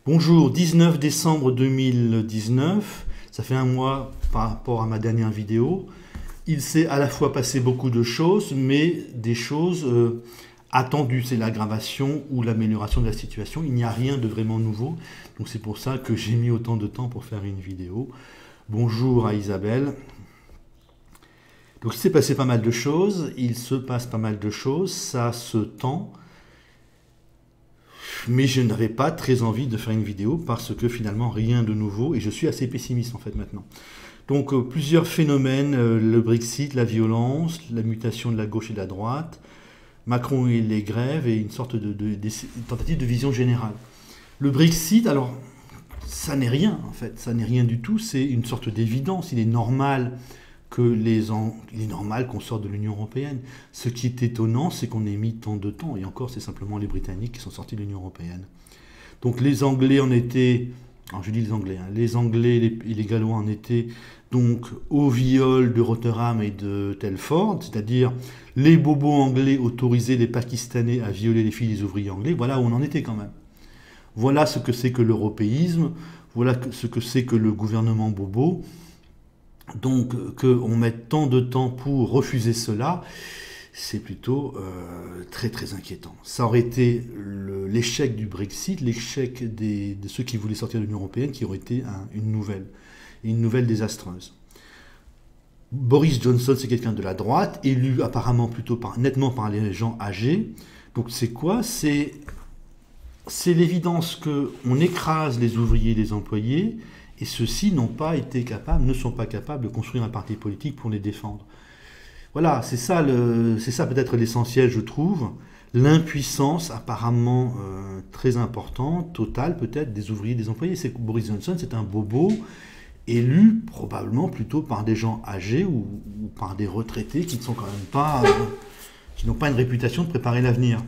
Bonjour, 19 décembre 2019, ça fait un mois par rapport à ma dernière vidéo. Il s'est à la fois passé beaucoup de choses, mais des choses attendues. C'est l'aggravation ou l'amélioration de la situation. Il n'y a rien de vraiment nouveau. Donc c'est pour ça que j'ai mis autant de temps pour faire une vidéo. Bonjour à Isabelle. Donc il s'est passé pas mal de choses, il se passe pas mal de choses, ça se tend. Mais je n'avais pas très envie de faire une vidéo parce que finalement rien de nouveau et je suis assez pessimiste en fait maintenant. Donc plusieurs phénomènes, le Brexit, la violence, la mutation de la gauche et de la droite, Macron et les grèves et une sorte de tentative de vision générale. Le Brexit, alors ça n'est rien en fait, ça n'est rien du tout, c'est une sorte d'évidence, il est normal il est normal qu'on sorte de l'Union européenne. Ce qui est étonnant, c'est qu'on ait mis tant de temps, et encore c'est simplement les Britanniques qui sont sortis de l'Union européenne. Donc les Anglais en étaient, alors je dis les Anglais, les Anglais et les Gallois en étaient donc au viol de Rotherham et de Telford, c'est-à-dire les bobos anglais autorisaient les Pakistanais à violer les filles des ouvriers anglais, voilà où on en était quand même. Voilà ce que c'est que l'européisme, voilà ce que c'est que le gouvernement bobo. Donc qu'on mette tant de temps pour refuser cela, c'est plutôt très très inquiétant. Ça aurait été l'échec du Brexit, l'échec de ceux qui voulaient sortir de l'Union européenne qui aurait été une nouvelle désastreuse. Boris Johnson, c'est quelqu'un de la droite, élu apparemment plutôt nettement par les gens âgés. Donc c'est quoi? C'est l'évidence qu'on écrase les ouvriers et les employés, et ceux-ci ne sont pas capables de construire un parti politique pour les défendre. Voilà, c'est ça peut-être l'essentiel, je trouve. L'impuissance apparemment très importante, totale peut-être, des ouvriers et des employés. C'est que Boris Johnson, c'est un bobo élu probablement plutôt par des gens âgés ou par des retraités qui ne sont quand même pas, qui n'ont pas une réputation de préparer l'avenir.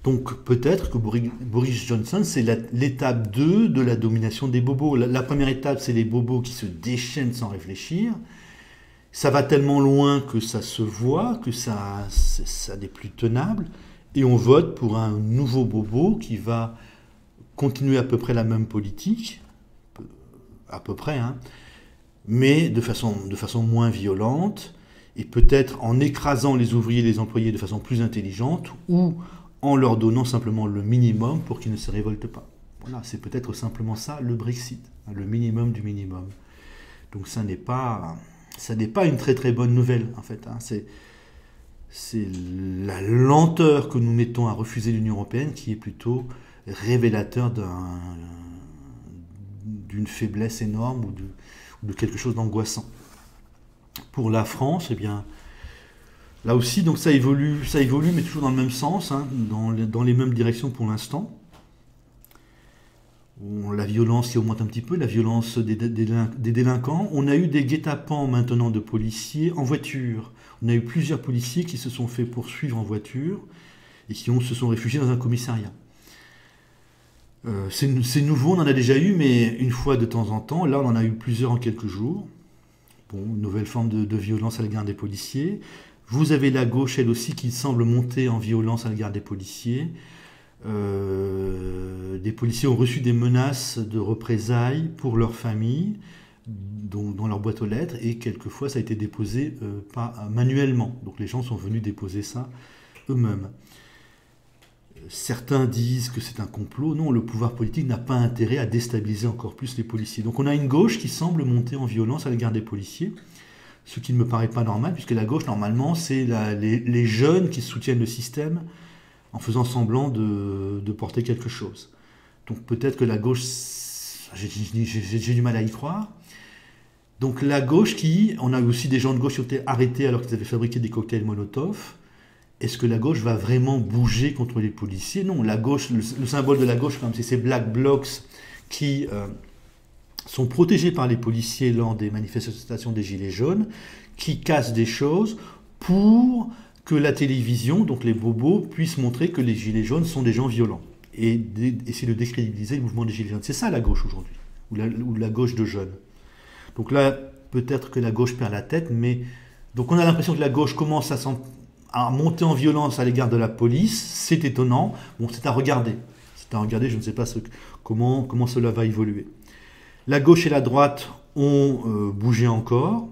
Donc peut-être que Boris Johnson, c'est l'étape 2 de la domination des bobos. La première étape, c'est les bobos qui se déchaînent sans réfléchir. Ça va tellement loin que ça se voit, que ça n'est plus tenable. Et on vote pour un nouveau bobo qui va continuer à peu près la même politique, à peu près, mais de façon moins violente, et peut-être en écrasant les ouvriers et les employés de façon plus intelligente, ou en leur donnant simplement le minimum pour qu'ils ne se révoltent pas. Voilà, c'est peut-être simplement ça le Brexit, le minimum du minimum. Donc ça n'est pas une très très bonne nouvelle en fait. C'est la lenteur que nous mettons à refuser l'Union européenne qui est plutôt révélateur d'une faiblesse énorme ou de quelque chose d'angoissant. Pour la France, eh bien, là aussi, donc ça évolue, mais toujours dans le même sens, dans les mêmes directions pour l'instant. La violence qui augmente un petit peu, la violence des délinquants. On a eu des guet-apens maintenant de policiers en voiture. On a eu plusieurs policiers qui se sont fait poursuivre en voiture et qui se sont réfugiés dans un commissariat. C'est nouveau, on en a déjà eu, mais une fois de temps en temps. Là, on en a eu plusieurs en quelques jours. Bon, une nouvelle forme de violence à l'égard des policiers. Vous avez la gauche, elle aussi, qui semble monter en violence à l'égard des policiers. Des policiers ont reçu des menaces de représailles pour leur famille, dans leur boîte aux lettres, et quelquefois ça a été déposé manuellement. Donc les gens sont venus déposer ça eux-mêmes. Certains disent que c'est un complot. Non, le pouvoir politique n'a pas intérêt à déstabiliser encore plus les policiers. Donc on a une gauche qui semble monter en violence à l'égard des policiers. Ce qui ne me paraît pas normal, puisque la gauche, normalement, c'est les jeunes qui soutiennent le système en faisant semblant de porter quelque chose. Donc peut-être que la gauche, j'ai du mal à y croire. Donc la gauche on a aussi des gens de gauche qui ont été arrêtés alors qu'ils avaient fabriqué des cocktails Molotov. Est-ce que la gauche va vraiment bouger contre les policiers? Non, la gauche, le symbole de la gauche, c'est ces Black Blocs qui sont protégés par les policiers lors des manifestations des Gilets jaunes, qui cassent des choses pour que la télévision, donc les bobos, puissent montrer que les Gilets jaunes sont des gens violents et essayer de décrédibiliser le mouvement des Gilets jaunes. C'est ça la gauche aujourd'hui, ou la gauche de jeunes. Donc là, peut-être que la gauche perd la tête, mais donc on a l'impression que la gauche commence à monter en violence à l'égard de la police. C'est étonnant. Bon, c'est à regarder. c'est à regarder, je ne sais pas comment cela va évoluer. La gauche et la droite ont bougé encore.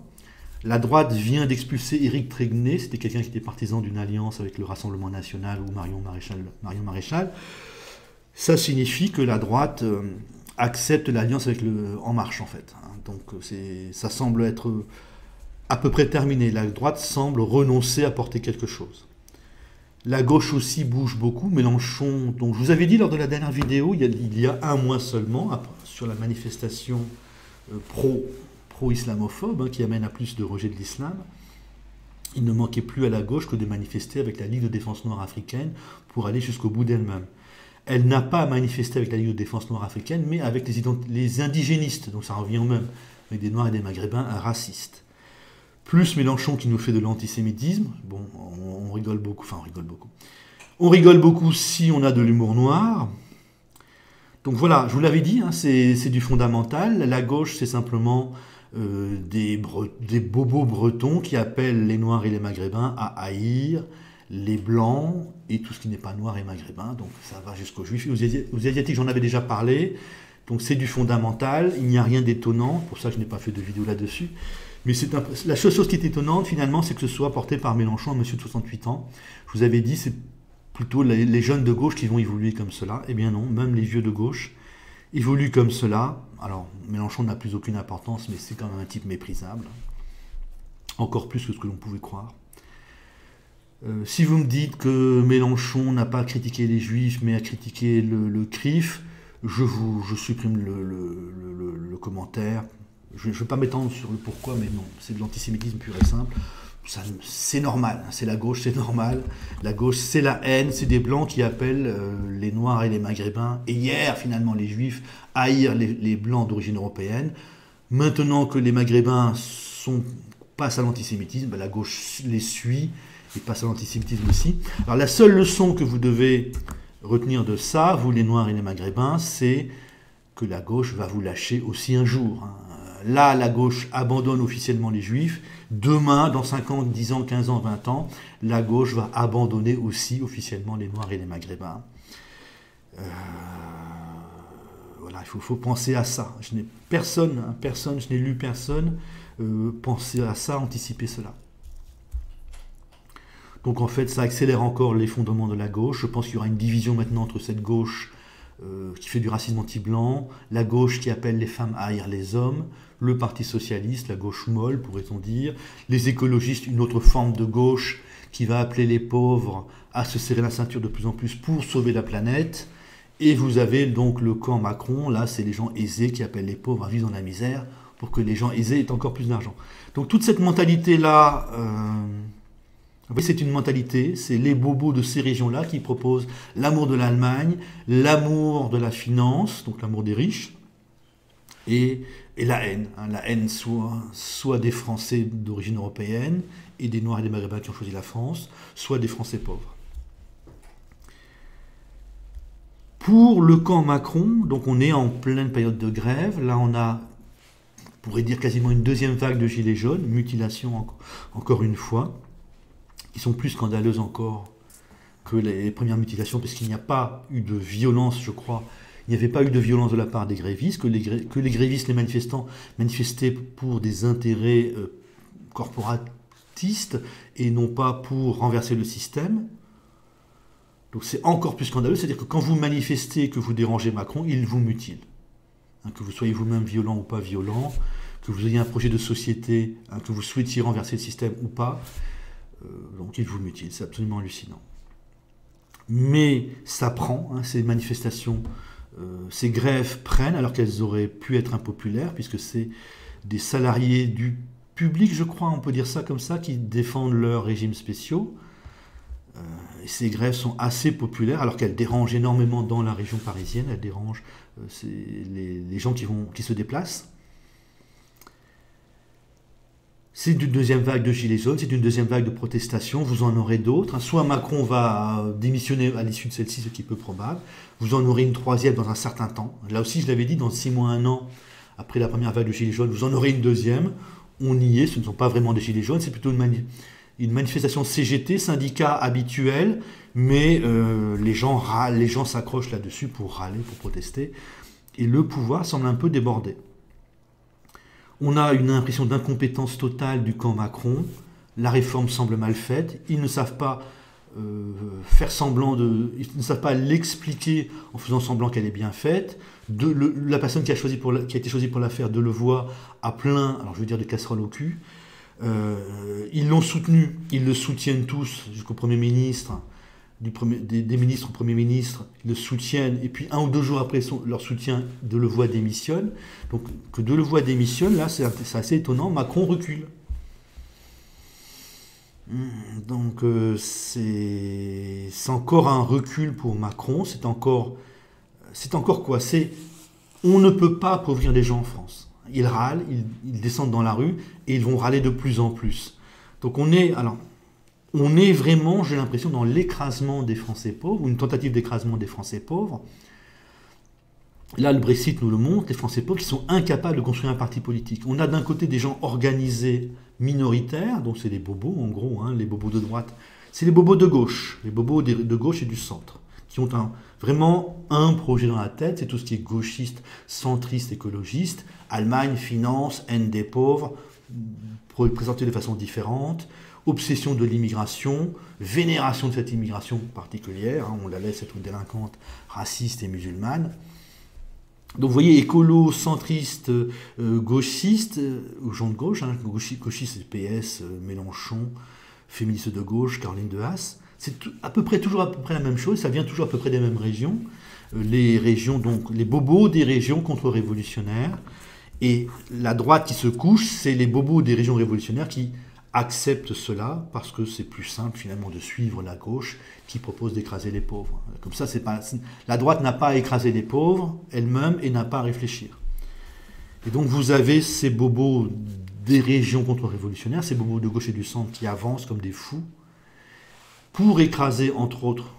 La droite vient d'expulser Éric Tréguier, c'était quelqu'un qui était partisan d'une alliance avec le Rassemblement National ou Marion Maréchal. Ça signifie que la droite accepte l'alliance avec le En Marche, en fait. Donc ça semble être à peu près terminé. La droite semble renoncer à porter quelque chose. La gauche aussi bouge beaucoup. Mélenchon, donc je vous avais dit lors de la dernière vidéo, il y a un mois seulement, sur la manifestation pro-islamophobe, qui amène à plus de rejet de l'islam, il ne manquait plus à la gauche que de manifester avec la Ligue de défense noire africaine pour aller jusqu'au bout d'elle-même. Elle n'a pas manifesté avec la Ligue de défense noire africaine, mais avec les indigénistes, donc ça revient au même, avec des Noirs et des Maghrébins racistes. Plus Mélenchon qui nous fait de l'antisémitisme, bon, on rigole beaucoup, enfin on rigole beaucoup. On rigole beaucoup si on a de l'humour noir. Donc voilà, je vous l'avais dit, c'est du fondamental. La gauche, c'est simplement des bobos bretons qui appellent les Noirs et les Maghrébins à haïr les Blancs et tout ce qui n'est pas noir et maghrébin. Donc ça va jusqu'aux Juifs. Aux Asiatiques, j'en avais déjà parlé. Donc c'est du fondamental, il n'y a rien d'étonnant. Pour ça, je n'ai pas fait de vidéo là-dessus. Mais la seule chose qui est étonnante, finalement, c'est que ce soit porté par Mélenchon, un monsieur de 68 ans. Je vous avais dit, c'est plutôt les jeunes de gauche qui vont évoluer comme cela. Eh bien non, même les vieux de gauche évoluent comme cela. Alors, Mélenchon n'a plus aucune importance, mais c'est quand même un type méprisable. Encore plus que ce que l'on pouvait croire. Si vous me dites que Mélenchon n'a pas critiqué les Juifs, mais a critiqué le CRIF, je supprime le commentaire. Je ne vais pas m'étendre sur le pourquoi, mais non, c'est de l'antisémitisme pur et simple. C'est normal, c'est la gauche, c'est normal. La gauche, c'est la haine, c'est des Blancs qui appellent les Noirs et les Maghrébins, et hier, finalement, les Juifs, à haïr les Blancs d'origine européenne. Maintenant que les Maghrébins passent à l'antisémitisme, la gauche les suit et passe à l'antisémitisme aussi. Alors la seule leçon que vous devez retenir de ça, vous les Noirs et les Maghrébins, c'est que la gauche va vous lâcher aussi un jour. Là, la gauche abandonne officiellement les Juifs. Demain, dans 5 ans, 10 ans, 15 ans, 20 ans, la gauche va abandonner aussi officiellement les Noirs et les Maghrébins. Voilà, il faut penser à ça. Je n'ai je n'ai lu personne penser à ça, anticiper cela. Donc en fait, ça accélère encore l'effondrement de la gauche. Je pense qu'il y aura une division maintenant entre cette gauche qui fait du racisme anti-blanc, la gauche qui appelle les femmes à haïr les hommes, le Parti socialiste, la gauche molle, pourrait-on dire, les écologistes, une autre forme de gauche qui va appeler les pauvres à se serrer la ceinture de plus en plus pour sauver la planète. Et vous avez donc le camp Macron, là c'est les gens aisés qui appellent les pauvres à vivre dans la misère pour que les gens aisés aient encore plus d'argent. Donc toute cette mentalité-là... c'est une mentalité, c'est les bobos de ces régions-là qui proposent l'amour de l'Allemagne, l'amour de la finance, donc l'amour des riches, et la haine. La haine soit des Français d'origine européenne et des Noirs et des Maghrébins qui ont choisi la France, soit des Français pauvres. Pour le camp Macron, donc on est en pleine période de grève, là on a, on pourrait dire quasiment une deuxième vague de gilets jaunes, mutilation encore une fois, qui sont plus scandaleuses encore que les premières mutilations, parce qu'il n'y a pas eu de violence, je crois. Il n'y avait pas eu de violence de la part des grévistes, que les grévistes, les manifestants, manifestaient pour des intérêts corporatistes et non pas pour renverser le système. Donc c'est encore plus scandaleux, c'est-à-dire que quand vous manifestez, que vous dérangez Macron, il vous mutile. Que vous soyez vous-même violent ou pas violent, que vous ayez un projet de société, que vous souhaitiez renverser le système ou pas, donc il vous mutile, c'est absolument hallucinant. Mais ça prend, ces manifestations, ces grèves prennent, alors qu'elles auraient pu être impopulaires, puisque c'est des salariés du public, je crois, on peut dire ça comme ça, qui défendent leurs régimes spéciaux. Et ces grèves sont assez populaires, alors qu'elles dérangent énormément dans la région parisienne, elles dérangent les gens qui se déplacent. C'est une deuxième vague de gilets jaunes, c'est une deuxième vague de protestations, vous en aurez d'autres. Soit Macron va démissionner à l'issue de celle-ci, ce qui est peu probable. Vous en aurez une troisième dans un certain temps. Là aussi, je l'avais dit, dans 6 mois, 1 an, après la première vague de gilets jaunes, vous en aurez une deuxième. On y est, ce ne sont pas vraiment des gilets jaunes, c'est plutôt une manifestation CGT, syndicat habituel, mais les gens râlent, les gens s'accrochent là-dessus pour râler, pour protester, et le pouvoir semble un peu débordé. On a une impression d'incompétence totale du camp Macron, la réforme semble mal faite, ils ne savent pas faire semblant ils ne savent pas l'expliquer en faisant semblant qu'elle est bien faite. La personne qui a été choisie pour la faire, Delevoye, a plein, alors je veux dire, de casseroles au cul. Ils l'ont soutenu, ils le soutiennent tous jusqu'au Premier ministre, des ministres au Premier ministre, ils le soutiennent, et puis 1 ou 2 jours après leur soutien, Delevoye démissionne. Donc que Delevoye démissionne, là c'est assez étonnant, Macron recule. Donc c'est encore un recul pour Macron, c'est encore quoi? On ne peut pas appauvrir les gens en France. Ils râlent, ils descendent dans la rue et ils vont râler de plus en plus. Donc on est vraiment, j'ai l'impression, dans l'écrasement des Français pauvres, ou une tentative d'écrasement des Français pauvres. Là, le Brexit nous le montre, les Français pauvres qui sont incapables de construire un parti politique. On a d'un côté des gens organisés minoritaires, donc c'est les bobos en gros, hein, les bobos de droite. C'est les bobos de gauche, les bobos de gauche et du centre, qui ont vraiment un projet dans la tête, c'est tout ce qui est gauchiste, centriste, écologiste, Allemagne, finance, haine des pauvres, présenté de façon différente, obsession de l'immigration, vénération de cette immigration particulière, hein, on la laisse être une délinquante raciste et musulmane. Donc vous voyez, écolo, centriste, gauchiste, gens de gauche, hein, gauchiste c'est PS, Mélenchon, féministe de gauche, Caroline de Haas, c'est toujours à peu près la même chose, ça vient toujours à peu près des mêmes régions, les régions, donc les bobos des régions contre-révolutionnaires, et la droite qui se couche, c'est les bobos des régions révolutionnaires qui acceptent cela parce que c'est plus simple finalement de suivre la gauche qui propose d'écraser les pauvres. Comme ça, la droite n'a pas à écraser les pauvres elle-même et n'a pas à réfléchir. Et donc vous avez ces bobos des régions contre-révolutionnaires, ces bobos de gauche et du centre qui avancent comme des fous pour écraser, entre autres,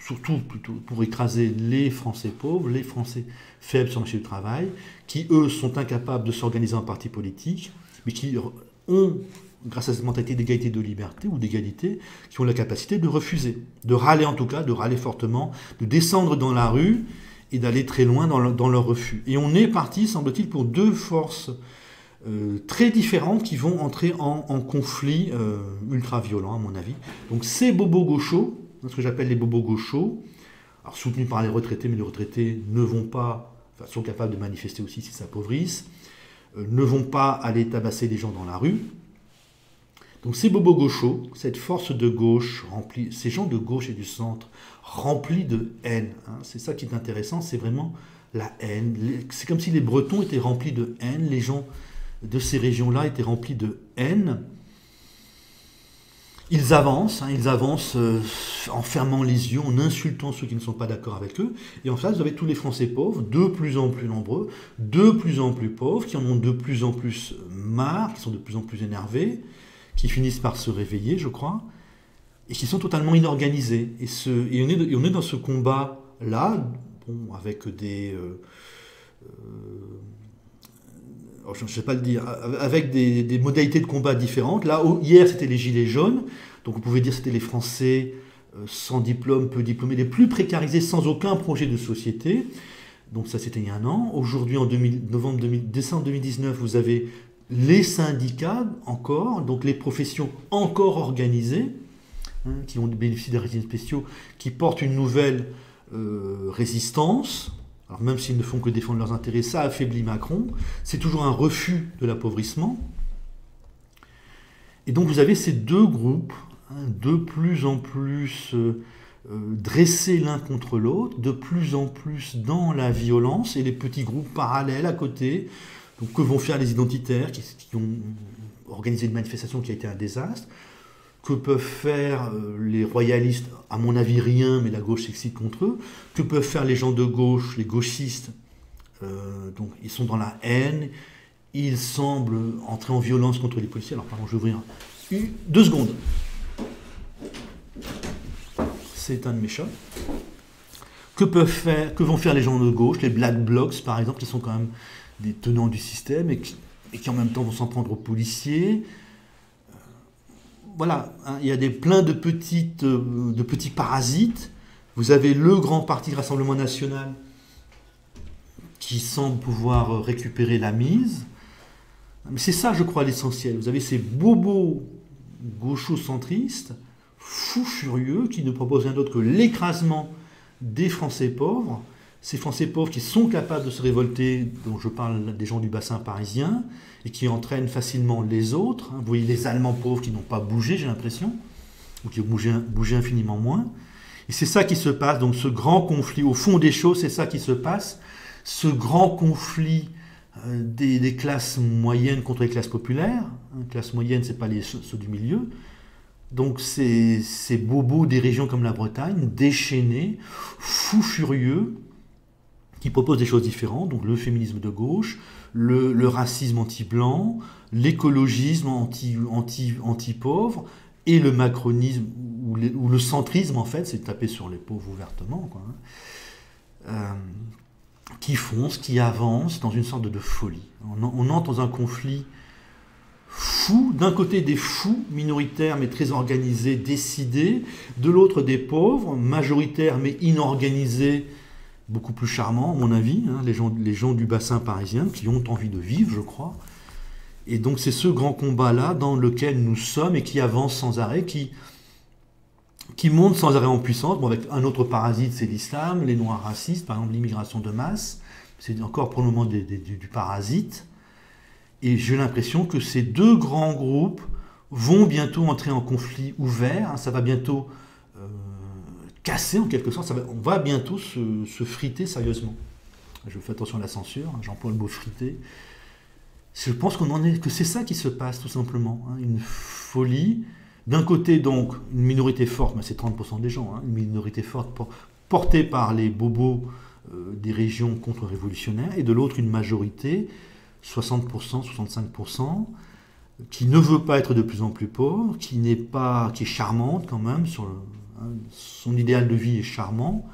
surtout plutôt pour écraser les Français pauvres, les Français faibles sur le marché du travail, qui eux sont incapables de s'organiser en parti politique, mais qui ont, grâce à cette mentalité d'égalité de liberté ou d'égalité, qui ont la capacité de refuser, de râler en tout cas, de râler fortement, de descendre dans la rue et d'aller très loin dans leur refus. Et on est parti, semble-t-il, pour 2 forces très différentes qui vont entrer en conflit ultra-violent, à mon avis. Donc ces bobos gauchos, ce que j'appelle les bobos gauchos, alors soutenus par les retraités, mais les retraités ne vont pas, enfin, sont capables de manifester aussi s'ils s'appauvrissent, ne vont pas aller tabasser les gens dans la rue. Donc ces bobos gauchos, cette force de gauche, ces gens de gauche et du centre, remplis de haine, hein, c'est ça qui est intéressant, c'est vraiment la haine. C'est comme si les Bretons étaient remplis de haine, les gens de ces régions-là étaient remplis de haine. Ils avancent en fermant les yeux, en insultant ceux qui ne sont pas d'accord avec eux. Et en face, vous avez tous les Français pauvres, de plus en plus nombreux, de plus en plus pauvres, qui en ont de plus en plus marre, qui sont de plus en plus énervés, qui finissent par se réveiller, je crois, et qui sont totalement inorganisés. Et on est dans ce combat-là, bon, avec des... je ne sais pas le dire, avec des modalités de combat différentes. Là, hier, c'était les Gilets jaunes, donc on pouvait dire que c'était les Français sans diplôme, peu diplômés, les plus précarisés, sans aucun projet de société. Donc ça, c'était il y a un an. Aujourd'hui, en décembre 2019, vous avez les syndicats encore, donc les professions encore organisées, hein, qui ont bénéficié des régimes spéciaux, qui portent une nouvelle résistance. Alors même s'ils ne font que défendre leurs intérêts, ça affaiblit Macron. C'est toujours un refus de l'appauvrissement. Et donc vous avez ces 2 groupes, hein, de plus en plus dressés l'un contre l'autre, de plus en plus dans la violence, et les petits groupes parallèles à côté. Donc que vont faire les identitaires qui ont organisé une manifestation qui a été un désastre? Que peuvent faire les royalistes? À mon avis, rien, mais la gauche s'excite contre eux. Que peuvent faire les gens de gauche, les gauchistes? Donc, ils sont dans la haine. Ils semblent entrer en violence contre les policiers. Alors, pardon, je vais ouvrir 2 secondes. C'est un de mes chats. Que vont faire les gens de gauche, les Black Blocs, par exemple, qui sont quand même des tenants du système et qui en même temps vont s'en prendre aux policiers? voilà, hein, il y a plein de petits parasites. Vous avez le grand parti Rassemblement National qui semble pouvoir récupérer la mise. Mais c'est ça, je crois, l'essentiel. Vous avez ces bobos gauchos-centristes, fous furieux, qui ne proposent rien d'autre que l'écrasement des Français pauvres. Ces Français pauvres qui sont capables de se révolter, dont je parle des gens du bassin parisien, et qui entraînent facilement les autres. Vous voyez les Allemands pauvres qui n'ont pas bougé, j'ai l'impression, ou qui ont bougé infiniment moins. Et c'est ça qui se passe, donc ce grand conflit, au fond des choses, c'est ça qui se passe, ce grand conflit des classes moyennes contre les classes populaires. Classe moyenne, ce n'est pas ceux du milieu. Donc ces bobos des régions comme la Bretagne, déchaînés, fous furieux, qui proposent des choses différentes, donc le féminisme de gauche, le racisme anti-blanc, l'écologisme anti-pauvre, et le macronisme, ou le centrisme, en fait, c'est taper sur les pauvres ouvertement, quoi, hein, qui foncent, qui avancent dans une sorte de folie. On entre dans un conflit fou, d'un côté des fous minoritaires mais très organisés, décidés, de l'autre des pauvres, majoritaires mais inorganisés, beaucoup plus charmants, à mon avis, hein, les gens du bassin parisien qui ont envie de vivre, je crois. Et donc c'est ce grand combat-là dans lequel nous sommes et qui avance sans arrêt, qui monte sans arrêt en puissance. Bon, avec un autre parasite, c'est l'islam, les noirs racistes, par exemple l'immigration de masse, c'est encore pour le moment du parasite. Et j'ai l'impression que ces deux grands groupes vont bientôt entrer en conflit ouvert, hein, ça va bientôt casser en quelque sorte, on va bientôt se friter sérieusement. Je fais attention à la censure, hein, j'emploie le mot friter. Je pense que c'est ça qui se passe tout simplement, hein, une folie. D'un côté donc une minorité forte, mais c'est 30% des gens, hein, une minorité forte portée par les bobos des régions contre-révolutionnaires, et de l'autre une majorité, 60%, 65%, qui ne veut pas être de plus en plus pauvre, qui est charmante quand même, son idéal de vie est charmant,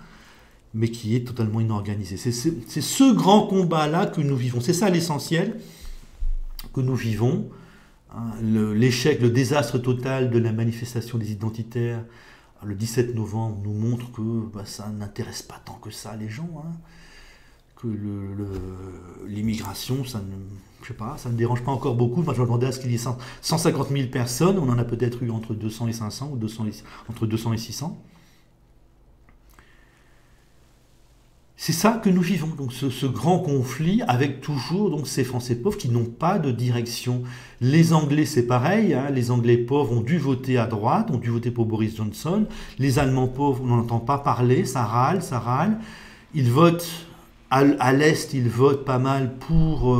mais qui est totalement inorganisé. C'est ce grand combat-là que nous vivons, c'est ça l'essentiel que nous vivons. L'échec, le désastre total de la manifestation des identitaires le 17 novembre nous montre que ça n'intéresse pas tant que ça les gens, hein, que l'immigration, ça ne dérange pas encore beaucoup. Moi, je m'attendais à ce qu'il y ait 150 000 personnes, on en a peut-être eu entre 200 et 500, ou entre 200 et 600. C'est ça que nous vivons, donc ce grand conflit avec toujours donc, ces Français pauvres qui n'ont pas de direction. Les Anglais, c'est pareil, hein, les Anglais pauvres ont dû voter à droite, ont dû voter pour Boris Johnson. Les Allemands pauvres, on n'en entend pas parler, ça râle, ça râle. Ils votent, à l'Est, ils votent pas mal pour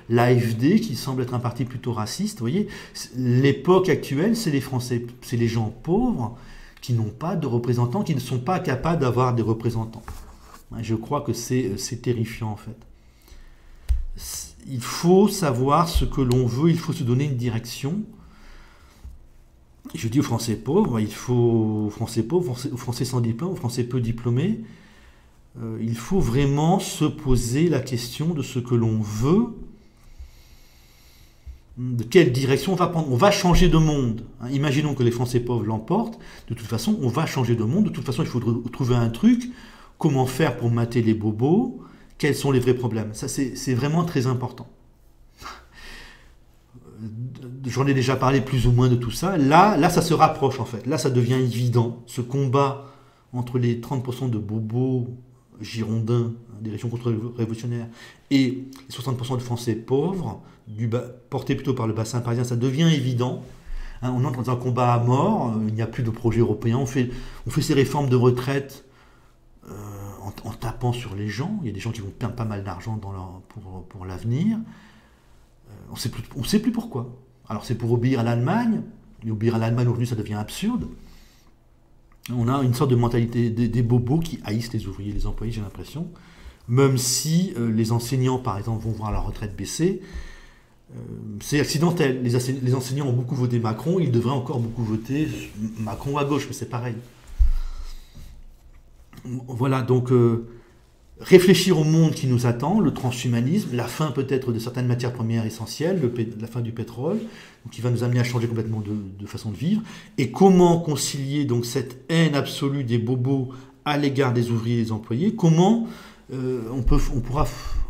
l'AfD, qui semble être un parti plutôt raciste. Vous voyez, l'époque actuelle, c'est les Français, c'est les gens pauvres qui n'ont pas de représentants, qui ne sont pas capables d'avoir des représentants. Je crois que c'est terrifiant en fait. Il faut savoir ce que l'on veut, il faut se donner une direction. Je dis aux Français pauvres, aux Français sans diplôme, aux Français peu diplômés, il faut vraiment se poser la question de ce que l'on veut, de quelle direction on va prendre. On va changer de monde. Imaginons que les Français pauvres l'emportent, de toute façon on va changer de monde, de toute façon il faut trouver un truc. Comment faire pour mater les bobos? Quels sont les vrais problèmes? Ça, c'est vraiment très important. J'en ai déjà parlé plus ou moins de tout ça. Là, ça se rapproche en fait. Là, ça devient évident. Ce combat entre les 30% de bobos girondins, des régions contre-révolutionnaires, et les 60% de Français pauvres, portés plutôt par le bassin parisien, ça devient évident. Hein, on entre dans un combat à mort. Il n'y a plus de projet européen. On fait ces réformes de retraite en tapant sur les gens. Il y a des gens qui vont perdre pas mal d'argent pour l'avenir. On ne sait plus pourquoi. Alors c'est pour obéir à l'Allemagne. Et obéir à l'Allemagne aujourd'hui, ça devient absurde. On a une sorte de mentalité des bobos qui haïssent les ouvriers, les employés, j'ai l'impression. Même si les enseignants, par exemple, vont voir leur retraite baisser, c'est accidentel. Les enseignants ont beaucoup voté Macron, ils devraient encore beaucoup voter Macron à gauche, mais c'est pareil. Voilà, donc réfléchir au monde qui nous attend, le transhumanisme, la fin peut-être de certaines matières premières essentielles, la fin du pétrole, donc qui va nous amener à changer complètement de façon de vivre, et comment concilier donc cette haine absolue des bobos à l'égard des ouvriers et des employés, comment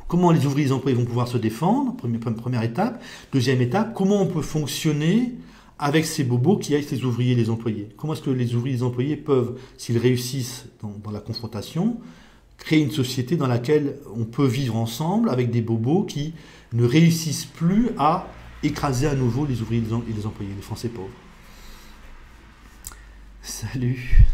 comment les ouvriers et les employés vont pouvoir se défendre, première étape. Deuxième étape, comment on peut fonctionner avec ces bobos qui aident les ouvriers et les employés. Comment est-ce que les ouvriers et les employés peuvent, s'ils réussissent dans la confrontation, créer une société dans laquelle on peut vivre ensemble avec des bobos qui ne réussissent plus à écraser à nouveau les ouvriers et les employés, les Français pauvres. Salut!